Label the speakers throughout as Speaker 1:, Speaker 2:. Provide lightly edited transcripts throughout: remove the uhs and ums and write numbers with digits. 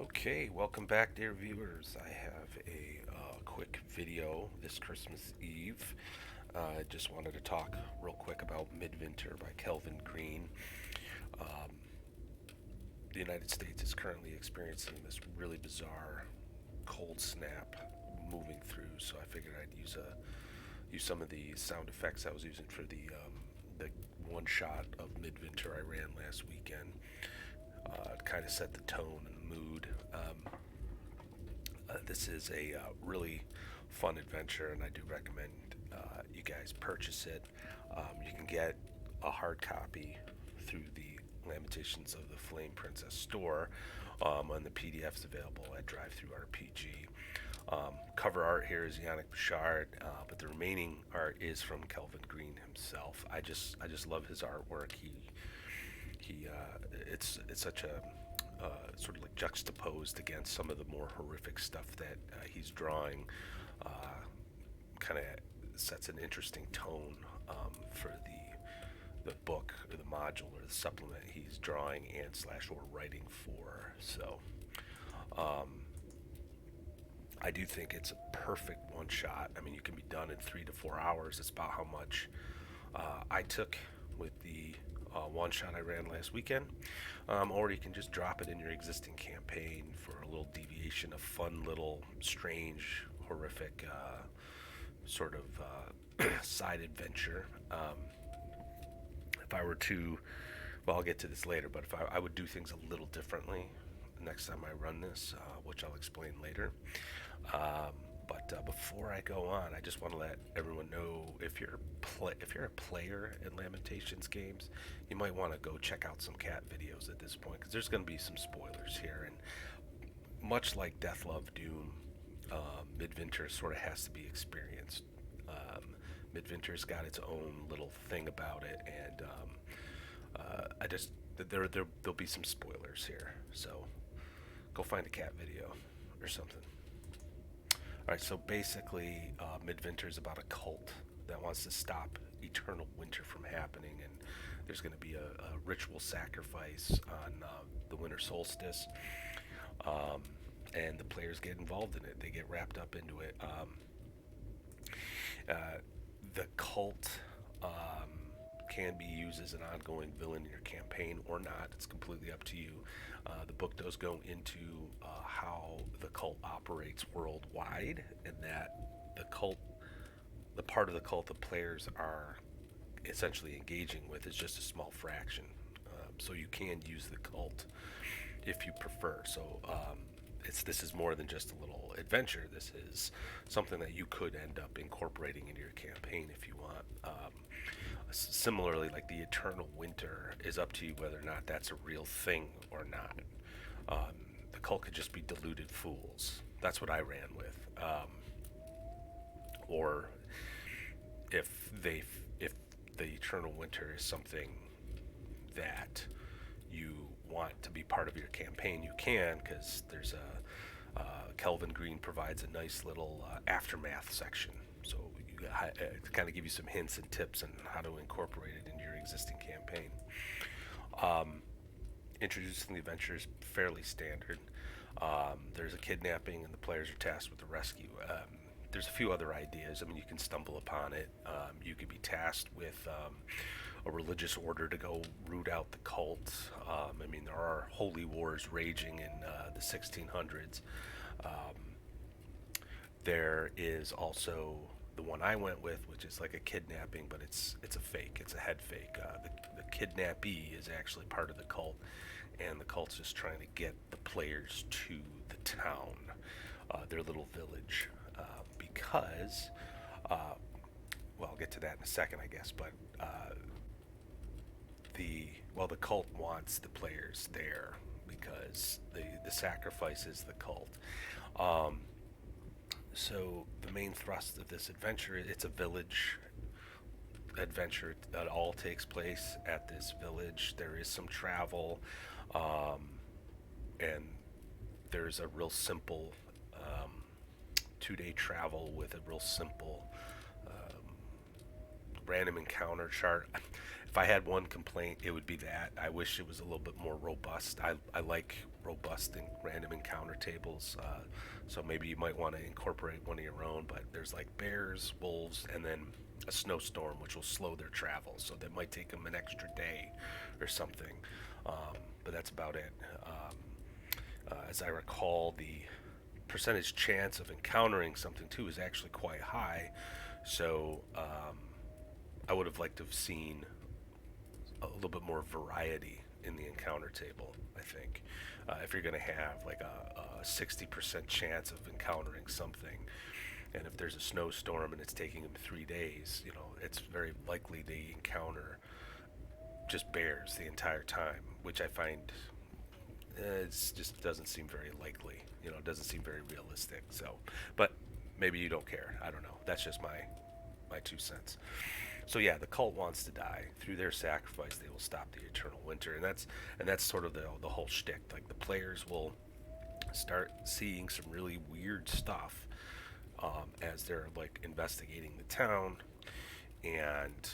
Speaker 1: Okay, welcome back, dear viewers. I have a quick video this Christmas Eve. I just wanted to talk real quick about Midvinter by Kelvin Green. Um, the United States is currently experiencing this really bizarre cold snap moving through, so I figured I'd use some of the sound effects I was using for the one shot of Midvinter I ran last weekend. It kind of set the tone and the mood. This is a really fun adventure, and I do recommend you guys purchase it. You can get a hard copy through the Lamentations of the Flame Princess store, and the PDFs available at Drive Through RPG. Cover art here is Yannick Bouchard, but the remaining art is from Kelvin Green himself. I just love his artwork. It's such a sort of like juxtaposed against some of the more horrific stuff that he's drawing. Uh, kind of sets an interesting tone for the book or the module or the supplement he's drawing and slash or writing for. So I do think it's a perfect one shot. I mean, you can be done in 3 to 4 hours. It's about how much I took with the one shot I ran last weekend, or you can just drop it in your existing campaign for a little deviation, a fun little strange, horrific sort of side adventure. If I were to, well, I'll get to this later, but if I would do things a little differently next time I run this, which I'll explain later. Um, but before I go on, I just want to let everyone know if you're a player in Lamentations games, you might want to go check out some cat videos at this point because there's going to be some spoilers here. And much like Death, Love, Doom, Midvinter sort of has to be experienced. Midvinter's got its own little thing about it, and I just there'll be some spoilers here, so go find a cat video or something. All right, so basically, Midwinter is about a cult that wants to stop eternal winter from happening, and there's going to be a ritual sacrifice on the winter solstice, um, and the players get involved in it. They get wrapped up into it. Uh, the cult can be used as an ongoing villain in your campaign or not. It's completely up to you. The book does go into how the cult operates worldwide, and that the part of the cult the players are essentially engaging with is just a small fraction. So you can use the cult if you prefer. So this is more than just a little adventure. This is something that you could end up incorporating into your campaign if you want. Similarly, like the eternal winter is up to you whether or not that's a real thing or not. Um, the cult could just be deluded fools. That's what I ran with. Or if the eternal winter is something that you want to be part of your campaign, you can, because there's a Kelvin Green provides a nice little aftermath section. So to kind of give you some hints and tips on how to incorporate it into your existing campaign. Um, Introducing the adventure is fairly standard. There's a kidnapping, and the players are tasked with the rescue. There's a few other ideas. I mean, you can stumble upon it. You could be tasked with a religious order to go root out the cult. I mean, there are holy wars raging in the 1600s. Um, there is also the one I went with, which is like a kidnapping, but it's a fake. It's a head fake. The kidnappee is actually part of the cult, and the cult's just trying to get the players to the town, their little village, because, well, I'll get to that in a second, I guess. But the cult wants the players there because the sacrifice is the cult. Um, so the main thrust of this adventure, it's a village adventure. It all takes place at this village. There is some travel, um, and there's a real simple 2 day travel with a real simple random encounter chart. If I had one complaint, it would be that I wish it was a little bit more robust. I like robust and random encounter tables. So maybe you might want to incorporate one of your own. But there's like bears, wolves, and then a snowstorm, which will slow their travel. So that might take them an extra day or something. But that's about it. As I recall, the percentage chance of encountering something too is actually quite high. So I would have liked to have seen a little bit more variety in the encounter table. I think if you're going to have like a 60% chance of encountering something, and if there's a snowstorm and it's taking them 3 days, it's very likely they encounter just bears the entire time, which I find it just doesn't seem very likely. It doesn't seem very realistic. So, but maybe you don't care. I don't know. That's just my 2 cents. So yeah, the cult wants to die. Through their sacrifice, they will stop the eternal winter, and that's sort of the whole shtick. Like the players will start seeing some really weird stuff as they're like investigating the town, and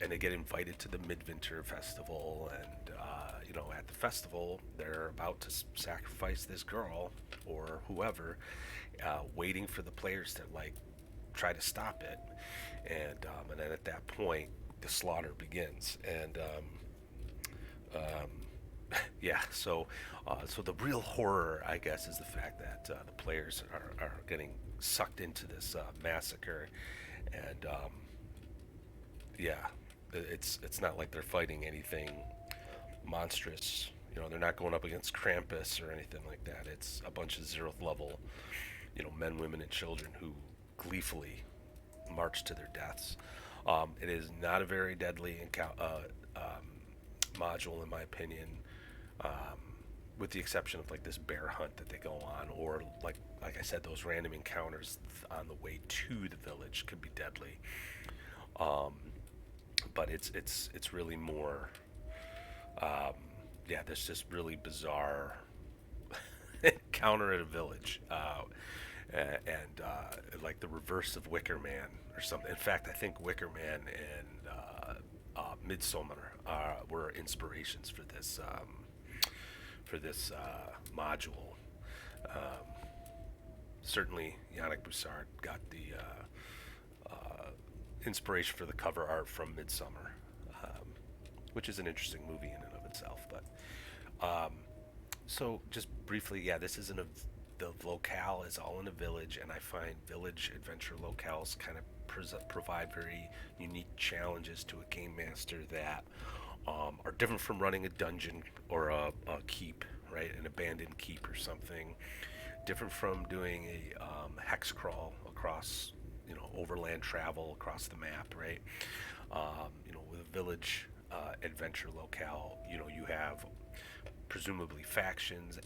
Speaker 1: they get invited to the Midvinter festival, and at the festival they're about to sacrifice this girl or whoever, waiting for the players to like try to stop it, and then at that point the slaughter begins, and yeah, so the real horror, I guess, is the fact that the players are getting sucked into this massacre, and yeah, it's not like they're fighting anything monstrous. They're not going up against Krampus or anything like that. It's a bunch of zeroth level, men, women, and children who gleefully march to their deaths. It is not a very deadly module, in my opinion, with the exception of like this bear hunt that they go on, or like I said, those random encounters on the way to the village could be deadly. But it's really more, yeah, this just really bizarre encounter at a village, and like the reverse of Wicker Man or something. In fact, I think Wicker Man and Midsummer were inspirations for this module. Certainly, Yannick Boussard got the inspiration for the cover art from Midsummer, which is an interesting movie in and of itself. But so just briefly, yeah, this isn't the locale is all in a village, and I find village adventure locales kind of provide very unique challenges to a game master that are different from running a dungeon or a keep, right? An abandoned keep or something. Different from doing a hex crawl across, overland travel across the map, right? With a village adventure locale, you have presumably factions,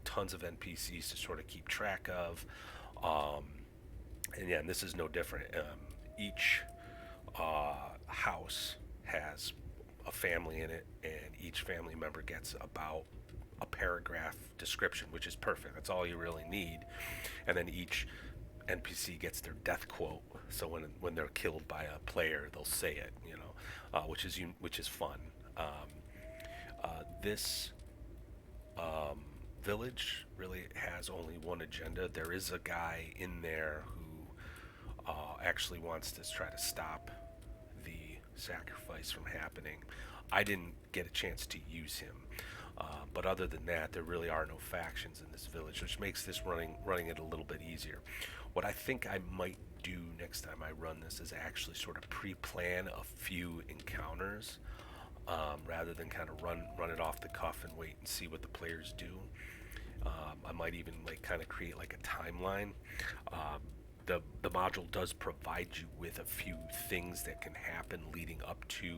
Speaker 1: tons of NPCs to sort of keep track of. And yeah, and this is no different. Each house has a family in it, and each family member gets about a paragraph description, which is perfect. That's all you really need. And then each NPC gets their death quote. So when they're killed by a player, they'll say it, which is fun. This village really has only one agenda. There is a guy in there who actually wants to try to stop the sacrifice from happening. I didn't get a chance to use him. But other than that, there really are no factions in this village, which makes this running it a little bit easier. What I think I might do next time I run this is actually sort of pre-plan a few encounters, rather than kind of run it off the cuff and wait and see what the players do. I might even kind of create a timeline. The module does provide you with a few things that can happen leading up to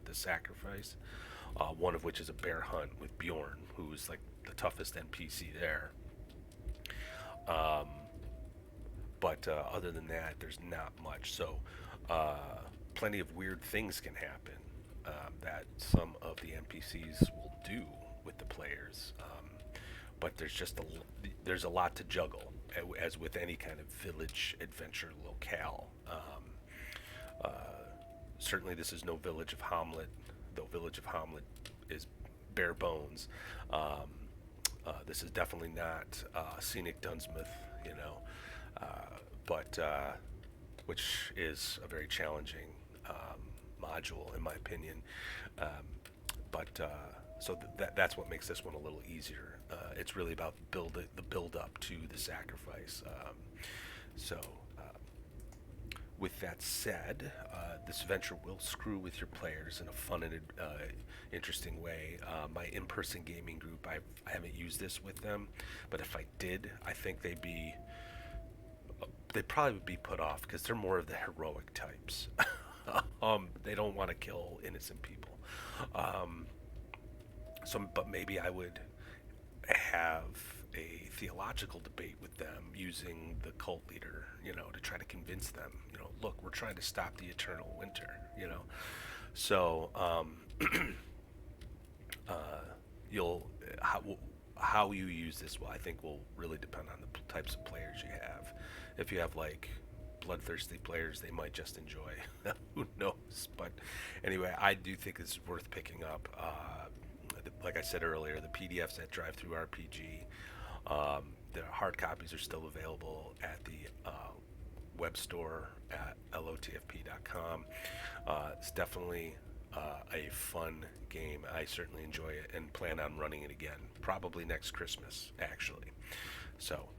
Speaker 1: the sacrifice. One of which is a bear hunt with Bjorn, who's the toughest NPC there. But other than that, there's not much. So plenty of weird things can happen that some of the NPCs will do with the players. But there's a lot to juggle, as with any kind of village adventure locale. Certainly, this is no Village of Hamlet, though Village of Hamlet is bare bones. This is definitely not Scenic Dunsmith, you know, but which is a very challenging module in my opinion. Um, but so that's what makes this one a little easier. It's really about the build up to the sacrifice. So with that said, this venture will screw with your players in a fun and interesting way. My in-person gaming group, I haven't used this with them, but if I did, I think they'd probably be put off because they're more of the heroic types. They don't want to kill innocent people. Um, but maybe I would have a theological debate with them using the cult leader, to try to convince them, look, we're trying to stop the eternal winter. So, you'll how you use this, well, I think will really depend on the types of players you have. If you have like bloodthirsty players, they might just enjoy. Who knows? But anyway, I do think it's worth picking up. Like I said earlier, the PDFs at Drive Through RPG, the hard copies are still available at the web store at lotfp.com. It's definitely a fun game. I certainly enjoy it and plan on running it again, probably next Christmas, actually. So,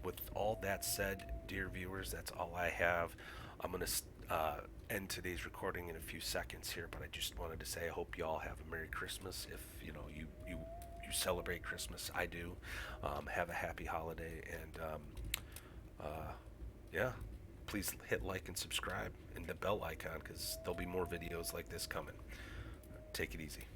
Speaker 1: with all that said, dear viewers, that's all I have. I'm going to end today's recording in a few seconds here, but I just wanted to say I hope you all have a Merry Christmas. If you celebrate Christmas, I do. Have a happy holiday, and yeah, please hit like and subscribe and the bell icon because there'll be more videos like this coming. Take it easy.